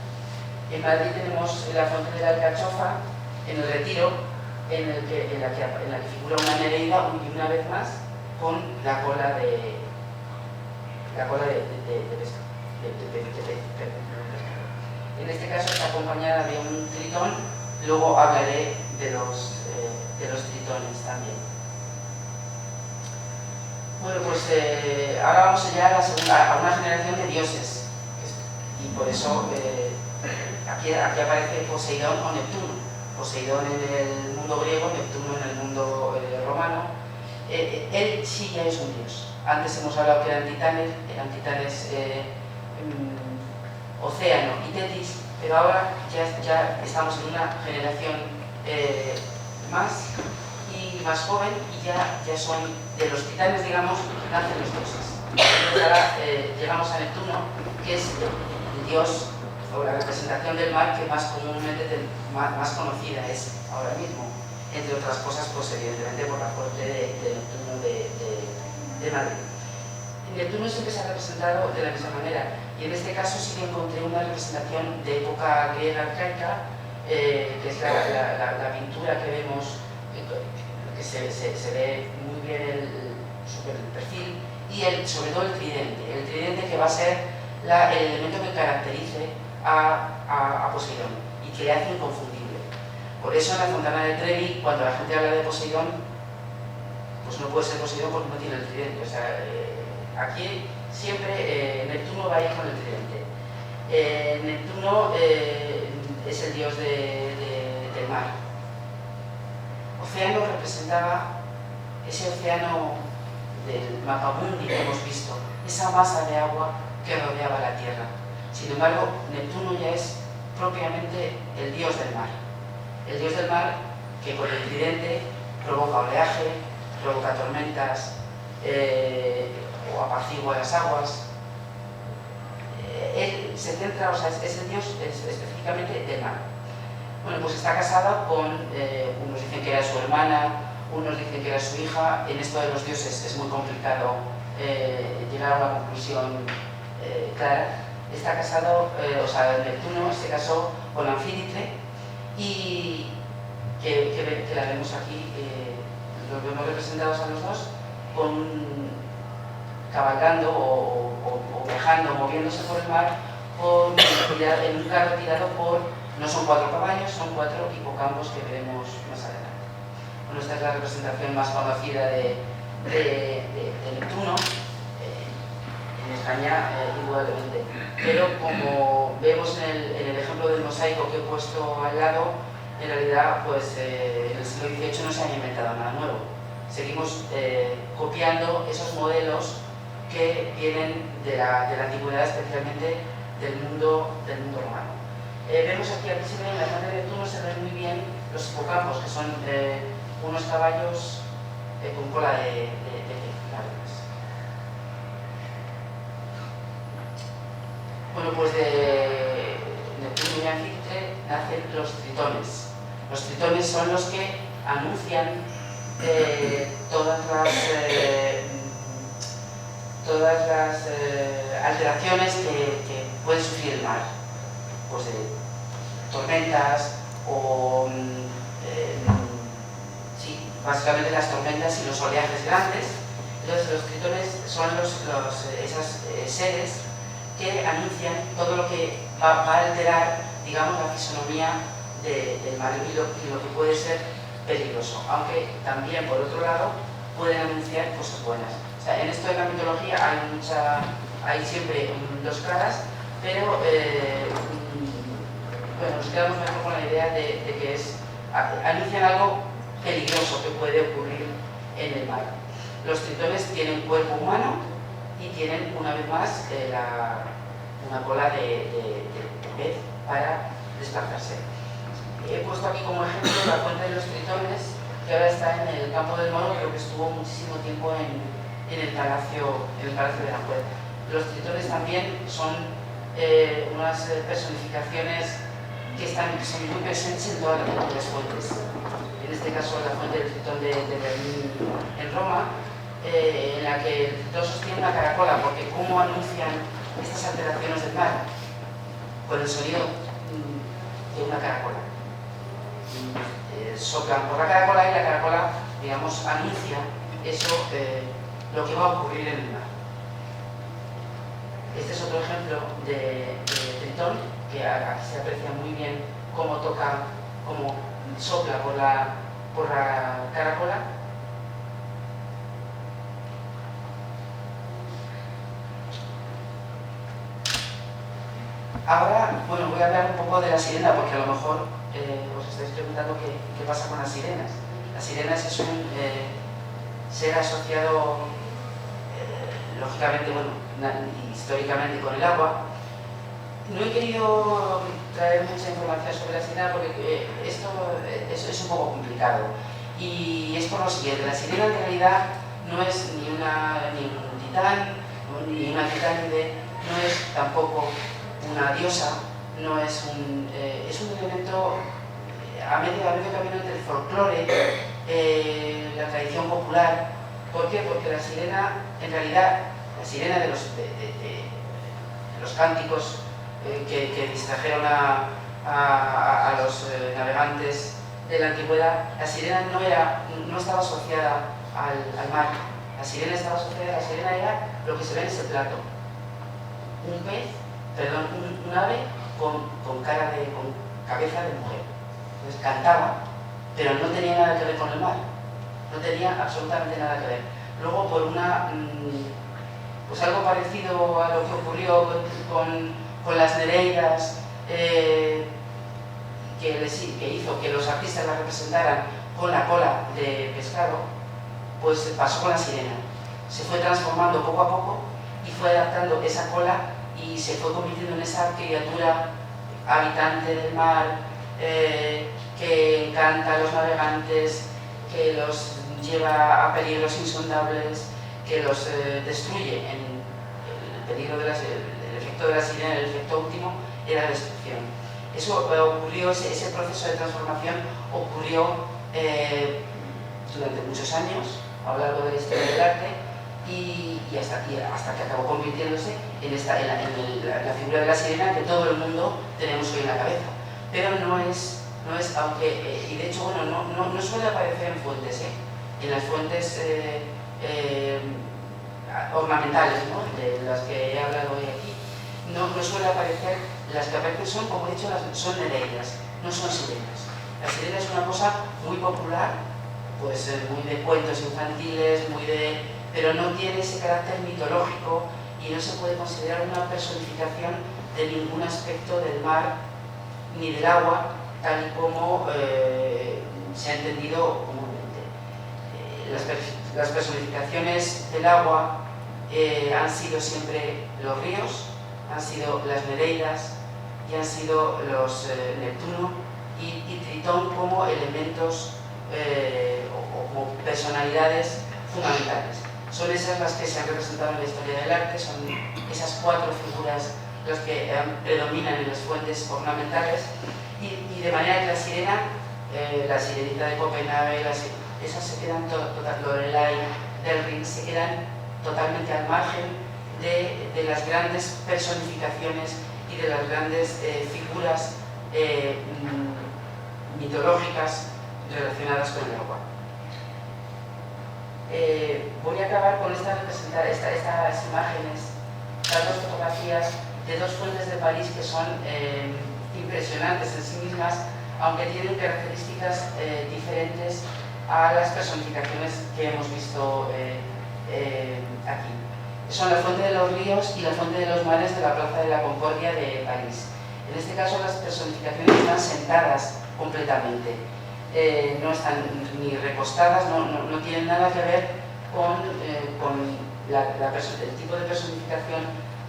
En Madrid tenemos la fuente de la Alcachofa, en el Retiro, en la que figura una Nereida, una vez más, con la cola de pesca. En este caso está acompañada de un tritón, luego hablaré de los tritones también. Bueno, pues ahora vamos ya a una generación de dioses, y por eso aquí aparece Poseidón o Neptuno. Poseidón en el mundo griego, Neptuno en el mundo romano. Él sí ya es un dios. Antes hemos hablado que eran titanes Océano y Tetis, pero ahora ya estamos en una generación más joven, y ya son de los titanes, digamos, nacen los dioses. Entonces ahora llegamos a Neptuno, que es el dios o la representación del mar que más comúnmente más conocida es ahora mismo, entre otras cosas, pues evidentemente por la corte de Neptuno de Madrid. Neptuno siempre se ha representado de la misma manera, y en este caso sí que encontré una representación de época griega arcaica, que es la pintura que vemos, que se ve muy bien sobre el perfil, y sobre todo el tridente que va a ser el elemento que caracterice a Poseidón y que le hace inconfundible. Por eso en la Fontana de Trevi, cuando la gente habla de Poseidón, pues no puede ser Poseidón porque no tiene el tridente. O sea, aquí siempre Neptuno va a ir con el tridente. Neptuno es el dios del mar. Océano representaba ese océano del mapamundi que hemos visto, esa masa de agua que rodeaba la Tierra. Sin embargo, Neptuno ya es propiamente el dios del mar. El dios del mar que con el tridente provoca oleaje, provoca tormentas o apacigua las aguas. Él se centra, o sea, es el dios específicamente del mar. Bueno, pues está casada con, unos dicen que era su hermana, unos dicen que era su hija. En esto de los dioses es muy complicado llegar a una conclusión clara. Está casado, o sea, Neptuno se casó con Anfíritre y que la vemos aquí, los vemos representados a los dos cabalgando o viajando, moviéndose por el mar en un carro tirado por, no son 4 caballos, son 4 hipocambos que veremos más adelante. Bueno, esta es la representación más conocida de Neptuno, en España igualmente. Pero como vemos en el ejemplo del mosaico que he puesto al lado, en realidad pues, en el siglo XVIII no se ha inventado nada nuevo. Seguimos copiando esos modelos que vienen de la antigüedad, especialmente del mundo romano. Vemos aquí se ve en la imagen de Neptuno, se ven muy bien los hipocampos, que son unos caballos con cola de lágrimas. Bueno, pues de Neptuno y Anfíritre nacen los tritones. Los tritones son los que anuncian todas las alteraciones que puede sufrir el mar, pues tormentas o sí, básicamente las tormentas y los oleajes grandes. Entonces los tritones son esos seres que anuncian todo lo que va a alterar, digamos, la fisonomía del mar y lo que puede ser peligroso, aunque también por otro lado pueden anunciar cosas buenas. O sea, en esto de la mitología hay siempre dos caras, pero bueno, nos quedamos mejor con la idea de que anuncian algo peligroso que puede ocurrir en el mar. Los tritones tienen cuerpo humano y tienen una vez más una cola de pez para desplazarse. He puesto aquí como ejemplo la fuente de los tritones, que ahora está en el Campo del Moro, pero que estuvo muchísimo tiempo en el Palacio de Aranjuez. Los tritones también son unas personificaciones que son muy presentes en todas las fuentes. En este caso, la fuente del tritón de Berlín en Roma, en la que el tritón sostiene una caracola, porque ¿cómo anuncian estas alteraciones del mar? Con el sonido de una caracola. Soplan por la caracola y la caracola, digamos, anuncia eso, lo que va a ocurrir en el mar. Este es otro ejemplo de tritón, que aquí se aprecia muy bien cómo toca, cómo sopla por la caracola. Ahora, bueno, voy a hablar un poco de la sirena, porque a lo mejor os estáis preguntando qué pasa con las sirenas. Las sirenas es un ser asociado, lógicamente, bueno, históricamente con el agua. No he querido traer mucha información sobre la sirena porque esto es un poco complicado. Y es por lo siguiente: la sirena en realidad no es ni un titán, ni una titánide, no es tampoco una diosa, no es es un elemento a medio camino entre el folclore, la tradición popular. ¿Por qué? Porque la sirena, en realidad, la sirena de los cánticos que distrajeron a los navegantes de la antigüedad, la sirena no estaba asociada al mar. La sirena era lo que se ve en ese plato: un ave con cabeza de mujer. Entonces cantaba, pero no tenía nada que ver con el mar, no tenía absolutamente nada que ver. Luego, por pues algo parecido a lo que ocurrió con las Nereidas, que hizo que los artistas la representaran con la cola de pescado, pues pasó con la sirena. Se fue transformando poco a poco y fue adaptando esa cola y se fue convirtiendo en esa criatura habitante del mar, que encanta a los navegantes, que los lleva a peligros insondables, que los destruye. El efecto de la sirena, el efecto último, era destrucción. Eso ocurrió, ese proceso de transformación ocurrió durante muchos años a lo largo de la historia del arte y hasta que acabó convirtiéndose en la figura de la sirena que todo el mundo tenemos hoy en la cabeza. Pero no es aunque, y de hecho, bueno, no suele aparecer en fuentes, en las fuentes ornamentales, ¿no?, de las que he hablado hoy aquí, no suele aparecer. Las que aparecen son, como he dicho, son nereidas, no son sirenas. La sirena es una cosa muy popular, pues muy de cuentos infantiles, pero no tiene ese carácter mitológico y no se puede considerar una personificación de ningún aspecto del mar ni del agua, tal y como se ha entendido comúnmente. Las personificaciones del agua han sido siempre los ríos, han sido las nereidas y han sido los Neptuno y Tritón como elementos o como personalidades fundamentales. Son esas las que se han representado en la historia del arte, son esas cuatro figuras las que predominan en las fuentes ornamentales y de manera que la sirena, la sirenita de Copenhague, esas se quedan Lorelei, del Rin, se quedan totalmente al margen de las grandes personificaciones y de las grandes figuras mitológicas relacionadas con el agua. Voy a acabar con estas imágenes, estas dos fotografías de dos fuentes de París que son impresionantes en sí mismas, aunque tienen características diferentes a las personificaciones que hemos visto aquí. Son la fuente de los ríos y la fuente de los mares de la Plaza de la Concordia de París. En este caso las personificaciones están sentadas completamente, no están ni recostadas, no tienen nada que ver con el tipo de personificación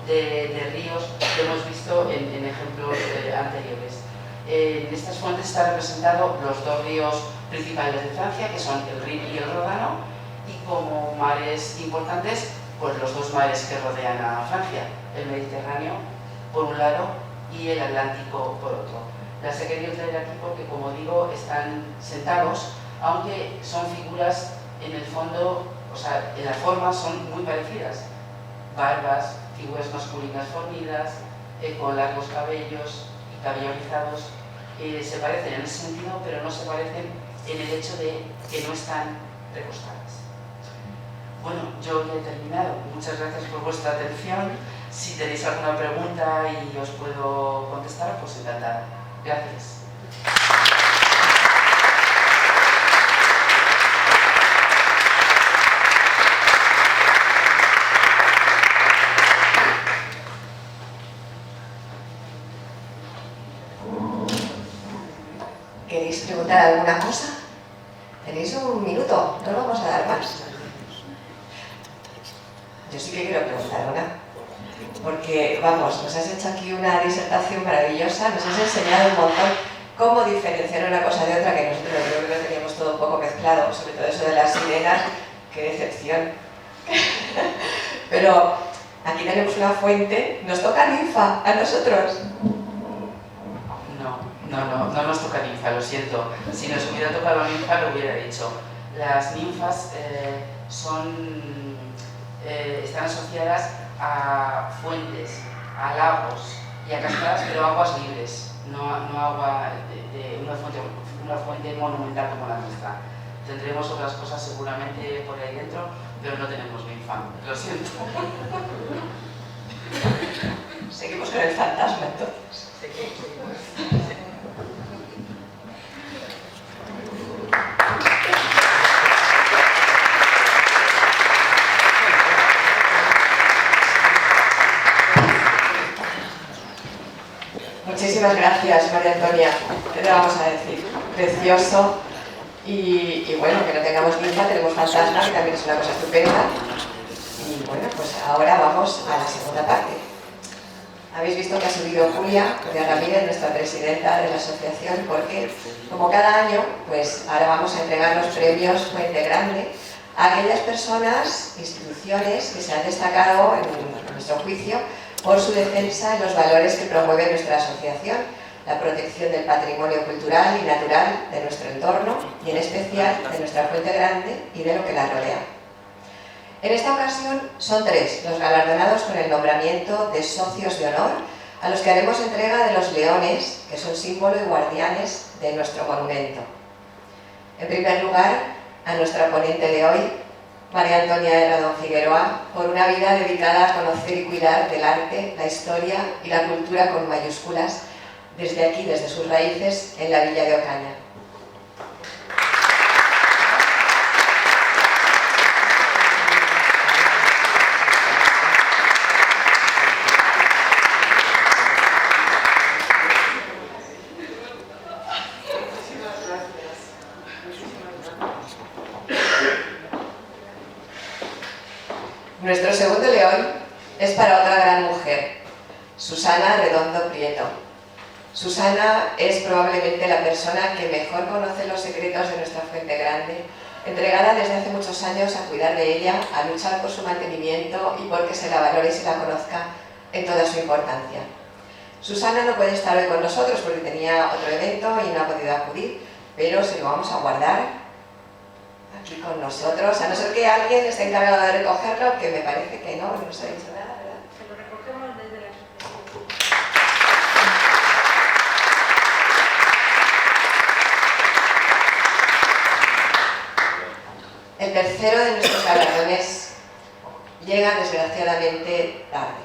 de ríos que hemos visto en ejemplos anteriores. En estas fuentes están representados los dos ríos principales de Francia, que son el Rin y el Ródano, y como mares importantes, pues los dos mares que rodean a Francia, el Mediterráneo por un lado y el Atlántico por otro. Las he querido traer aquí porque, como digo, están sentados, aunque son figuras en el fondo, o sea, en la forma son muy parecidas. Barbas, figuras masculinas fornidas, con largos cabellos y cabellos rizados, se parecen en ese sentido, pero no se parecen en el hecho de que no están recostadas. Bueno, yo ya he terminado. Muchas gracias por vuestra atención. Si tenéis alguna pregunta y os puedo contestar, pues encantada. Gracias. ¿Queréis preguntar alguna cosa? Tenéis un minuto, no lo vamos a dar más. Yo sí que quiero preguntar una, porque, vamos, nos has hecho aquí una disertación maravillosa, nos has enseñado un montón cómo diferenciar una cosa de otra, que nosotros creo que lo teníamos todo un poco mezclado, sobre todo eso de las sirenas, qué decepción. Pero aquí tenemos una fuente, nos toca ninfa a nosotros. No nos toca ninfa, lo siento. Si nos hubiera tocado ninfa lo hubiera dicho. Las ninfas están asociadas a fuentes, a lagos y a cascadas, pero aguas libres, no agua de una fuente monumental como la nuestra. Tendremos otras cosas seguramente por ahí dentro, pero no tenemos ninfa, lo siento. Seguimos con el fantasma entonces. Seguimos. Muchísimas gracias, María Antonia. ¿Qué te vamos a decir? Precioso. Y bueno, que no tengamos ninfa, tenemos fantasma, que también es una cosa estupenda. Y bueno, pues ahora vamos a la segunda parte. Habéis visto que ha subido Julia de Ramírez, nuestra presidenta de la asociación, porque como cada año, pues ahora vamos a entregar los premios Fuente Grande a aquellas personas, instituciones que se han destacado, en nuestro juicio, por su defensa en los valores que promueve nuestra asociación, la protección del patrimonio cultural y natural de nuestro entorno y en especial de nuestra Fuente Grande y de lo que la rodea. En esta ocasión son 3 los galardonados con el nombramiento de socios de honor, a los que haremos entrega de los leones, que son símbolo y guardianes de nuestro monumento. En primer lugar, a nuestra ponente de hoy, María Antonia Herradón Figueroa, por una vida dedicada a conocer y cuidar del arte, la historia y la cultura con mayúsculas, desde aquí, desde sus raíces, en la villa de Ocaña. Nuestro segundo león es para otra gran mujer, Susana Redondo Prieto. Susana es probablemente la persona que mejor conoce los secretos de nuestra Fuente Grande, entregada desde hace muchos años a cuidar de ella, a luchar por su mantenimiento y porque se la valore y se la conozca en toda su importancia. Susana no puede estar hoy con nosotros porque tenía otro evento y no ha podido acudir, pero se lo vamos a guardar aquí con nosotros, a no ser que alguien esté encargado de recogerlo, que me parece que no nos ha dicho nada, ¿verdad? Se lo recogemos desde la asociación. El tercero de nuestros galardones llega desgraciadamente tarde.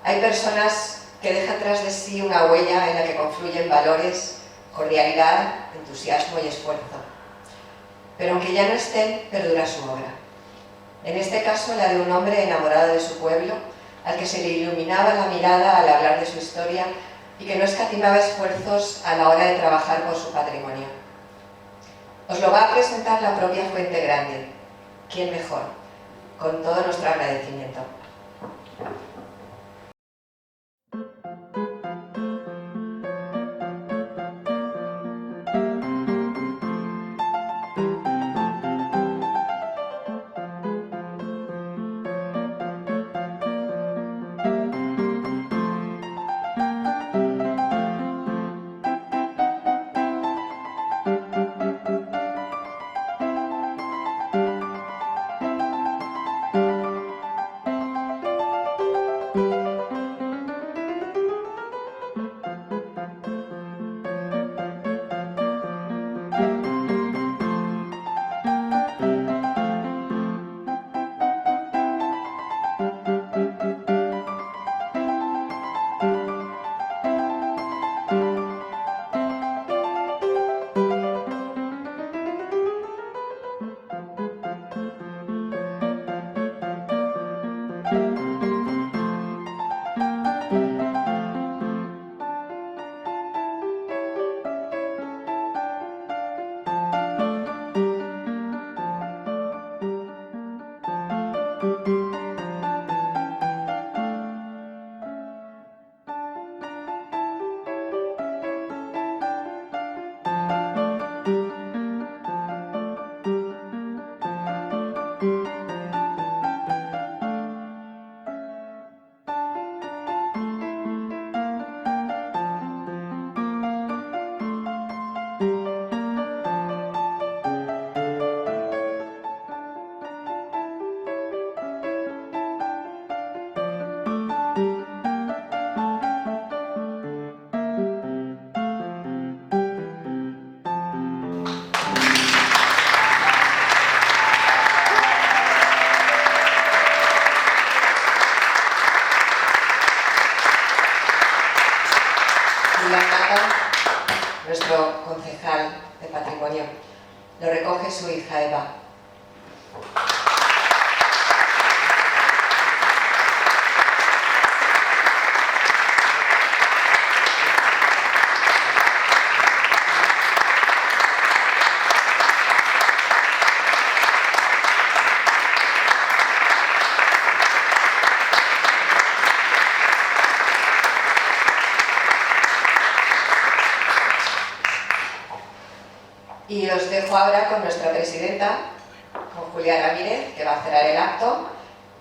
Hay personas que dejan tras de sí una huella en la que confluyen valores, cordialidad, entusiasmo y esfuerzo. Pero aunque ya no estén, perdura su obra. En este caso, la de un hombre enamorado de su pueblo, al que se le iluminaba la mirada al hablar de su historia y que no escatimaba esfuerzos a la hora de trabajar por su patrimonio. Os lo va a presentar la propia Fuente Grande. ¿Quién mejor? Con todo nuestro agradecimiento. Nuestro concejal de patrimonio, lo recoge su hija Eva. dejo ahora con nuestra presidenta, con Julia Ramírez, que va a cerrar el acto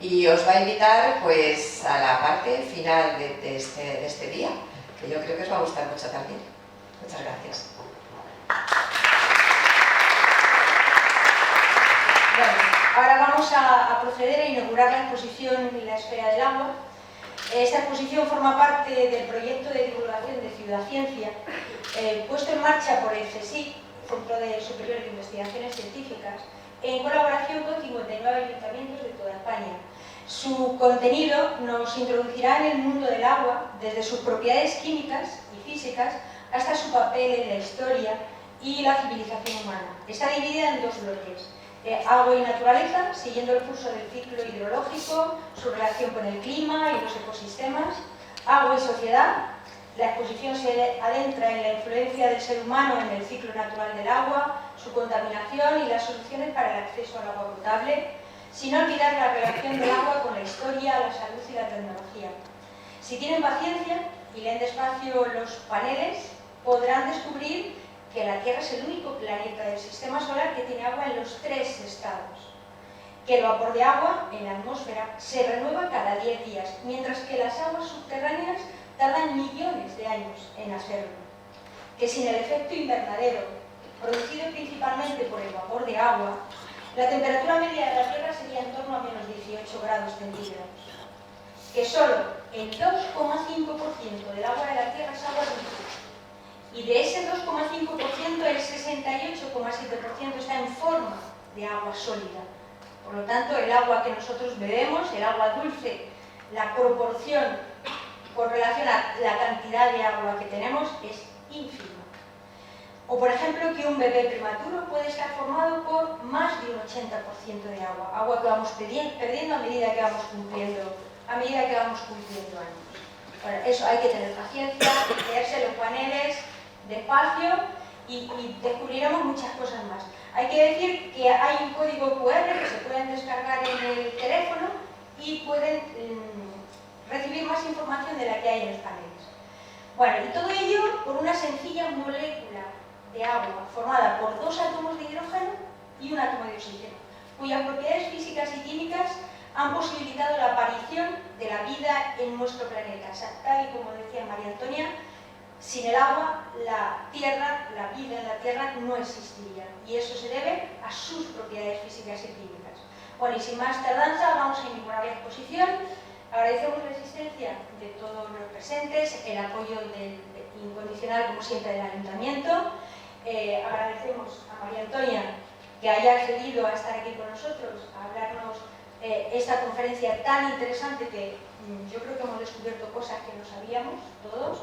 y os va a invitar pues a la parte final de este día, que yo creo que os va a gustar mucho también. Muchas gracias. Bueno, ahora vamos a proceder a inaugurar la exposición en la Esfera del Agua. Esta exposición forma parte del proyecto de divulgación de Ciudad-Ciencia, puesto en marcha por el CSIC, Centro Superior de Investigaciones Científicas, en colaboración con 59 ayuntamientos de toda España. Su contenido nos introducirá en el mundo del agua, desde sus propiedades químicas y físicas hasta su papel en la historia y la civilización humana. Está dividida en dos bloques: agua y naturaleza, siguiendo el curso del ciclo hidrológico, su relación con el clima y los ecosistemas; agua y sociedad. La exposición se adentra en la influencia del ser humano en el ciclo natural del agua, su contaminación y las soluciones para el acceso al agua potable, sin olvidar la relación del agua con la historia, la salud y la tecnología. Si tienen paciencia y leen despacio los paneles, podrán descubrir que la Tierra es el único planeta del sistema solar que tiene agua en los 3 estados, que el vapor de agua en la atmósfera se renueva cada 10 días, mientras que las aguas subterráneas tardan millones de años en hacerlo, que sin el efecto invernadero, producido principalmente por el vapor de agua, la temperatura media de la Tierra sería en torno a menos 18 grados centígrados, que solo el 2,5% del agua de la Tierra es agua dulce, y de ese 2,5% el 68,7% está en forma de agua sólida. Por lo tanto, el agua que nosotros bebemos, el agua dulce, la proporción con relación a la cantidad de agua que tenemos es ínfima. O, por ejemplo, que un bebé prematuro puede estar formado por más de un 80% de agua, agua que vamos perdiendo a medida que vamos cumpliendo años. Bueno, eso hay que tener paciencia, leerse los paneles despacio y descubriremos muchas cosas más. Hay que decir que hay un código QR que se pueden descargar en el teléfono y pueden recibir más información de la que hay en los paneles. Bueno, y todo ello por una sencilla molécula de agua formada por 2 átomos de hidrógeno y un átomo de oxígeno, cuyas propiedades físicas y químicas han posibilitado la aparición de la vida en nuestro planeta. O sea, tal y como decía María Antonia, sin el agua, la vida en la Tierra no existiría, y eso se debe a sus propiedades físicas y químicas. Bueno, y sin más tardanza, vamos a inaugurar la exposición. Agradecemos la asistencia de todos los presentes, el apoyo incondicional, como siempre, del Ayuntamiento. Agradecemos a María Antonia que haya accedido a estar aquí con nosotros, a hablarnos esta conferencia tan interesante que yo creo que hemos descubierto cosas que no sabíamos todos.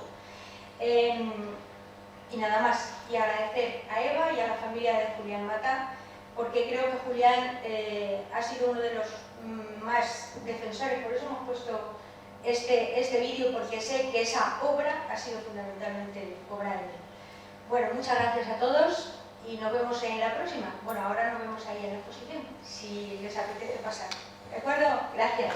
Y nada más, y agradecer a Eva y a la familia de Julián Mata, porque creo que Julián ha sido uno de los más defensores, por eso hemos puesto este vídeo, porque sé que esa obra ha sido fundamentalmente obra de él. Bueno, muchas gracias a todos y nos vemos en la próxima. Bueno, ahora nos vemos ahí en la exposición, si les apetece pasar. ¿De acuerdo? Gracias.